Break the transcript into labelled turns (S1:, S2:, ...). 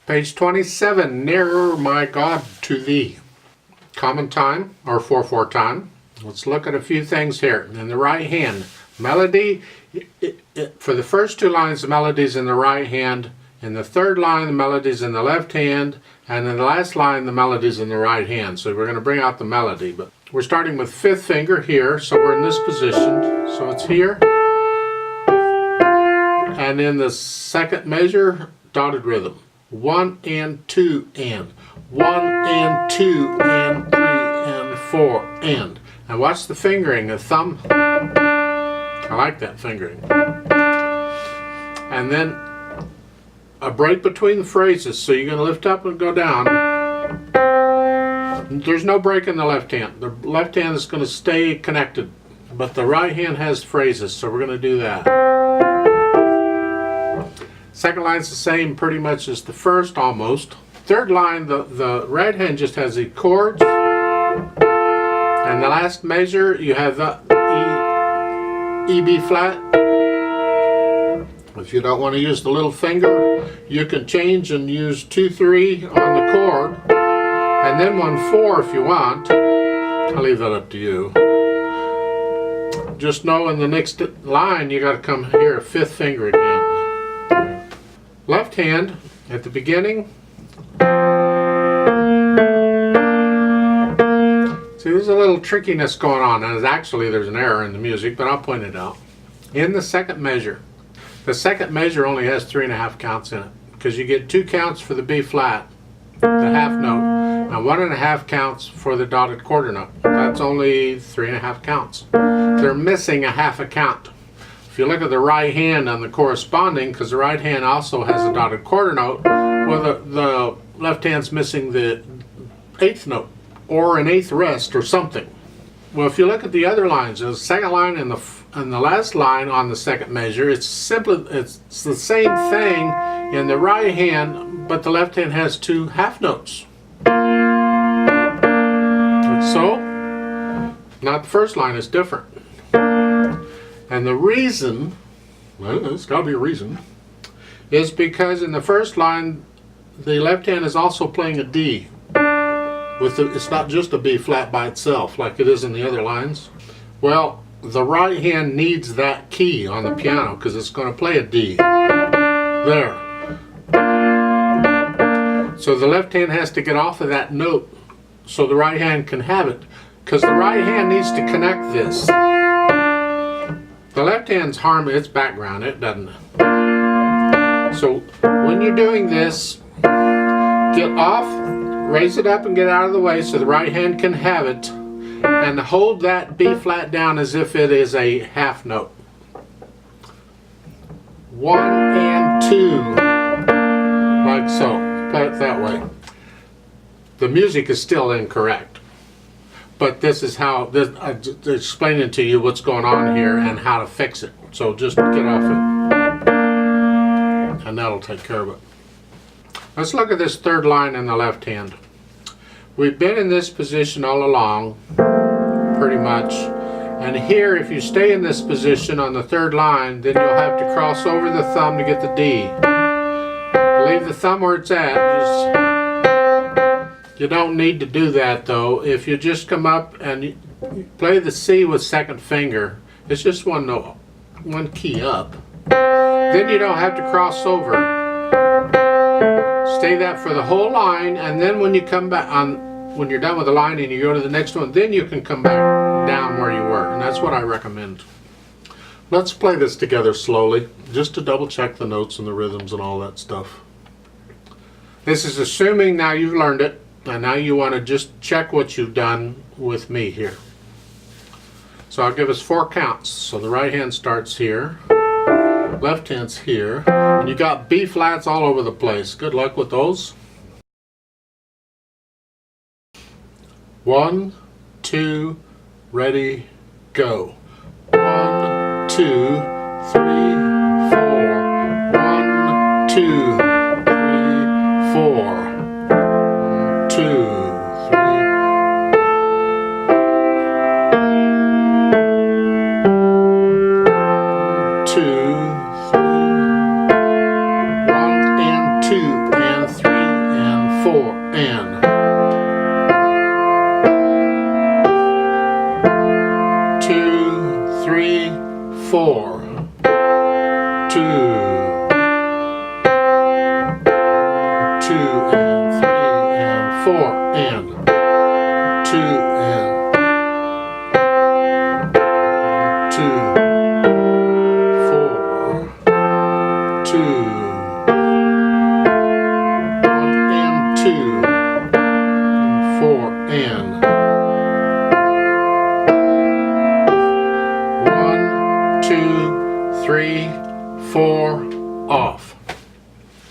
S1: Page 27, Nearer My God to Thee. Common time, or 4/4 time. Let's look at a few things here. In the right hand, melody, for the first two lines, the melody's in the right hand. In the third line, the melody's in the left hand. And in the last line, the melody's in the right hand. So we're going to bring out the melody. But we're starting with fifth finger here. So we're in this position. So it's here. And in the second measure, dotted rhythm. 1 and 2 and. 1 and 2 and 3 and 4 and. And watch the fingering, the thumb. I like that fingering. And then a break between the phrases. So you're going to lift up and go down. There's no break in the left hand. The left hand is going to stay connected. But the right hand has phrases. So we're going to do that. Second line's the same pretty much as the first, almost. Third line, the right hand just has the chords. And the last measure, you have the E, B flat. If you don't want to use the little finger, you can change and use 2/3 on the chord. And then 1/4 if you want. I'll leave that up to you. Just know in the next line, you got to come here, fifth finger again. Left hand at the beginning. See, there's a little trickiness going on, and actually there's an error in the music, but I'll point it out. In the second measure, the second measure only has 3.5 counts in it, because you get 2 counts for the B flat, the half note, and 1.5 counts for the dotted quarter note. That's only 3.5 counts. They're missing a half a count. If you look at the right hand on the corresponding, because the right hand also has a dotted quarter note, well, the left hand's missing the 8th note, or an 8th rest, or something. Well, if you look at the other lines, the second line and the last line on the second measure, it's the same thing in the right hand, but the left hand has 2 half notes. So, not the first line is different. And the reason, well, there's got to be a reason, is because in the first line, the left hand is also playing a D. It's not just a B flat by itself like it is in the other lines. Well, the right hand needs that key on the piano because it's going to play a D. There. So the left hand has to get off of that note so the right hand can have it, because the right hand needs to connect this. The left hand's its background, it doesn't. So when you're doing this, get off, raise it up and get out of the way so the right hand can have it, and hold that B flat down as if it is a half note. 1 and 2, like so. Play it that way. The music is still incorrect. But this is how, I'm explaining to you what's going on here and how to fix it. So just get off it. And that'll take care of it. Let's look at this third line in the left hand. We've been in this position all along, pretty much. And here, if you stay in this position on the third line, then you'll have to cross over the thumb to get the D. Leave the thumb where it's at. You don't need to do that though. If you just come up and you play the C with second finger, it's just one note, one key up. Then you don't have to cross over. Stay that for the whole line, and then when you come back when you're done with the line and you go to the next one, then you can come back down where you were, and that's what I recommend. Let's play this together slowly, just to double check the notes and the rhythms and all that stuff. This is assuming now you've learned it. And now you want to just check what you've done with me here. So I'll give us 4 counts. So the right hand starts here, left hand's here, and you got B flats all over the place. Good luck with those. 1, 2, ready, go. 1, 2, 3, 4. 1, 2, 3, 4. 2, 3. 2, 3. 1 and 2 and 3. 4 and 2, 3, 4, 2, 2 and 3 and 4 and 2 and 2, 4, 2, 1 and 2, 4 and 1, 2, 3, 4,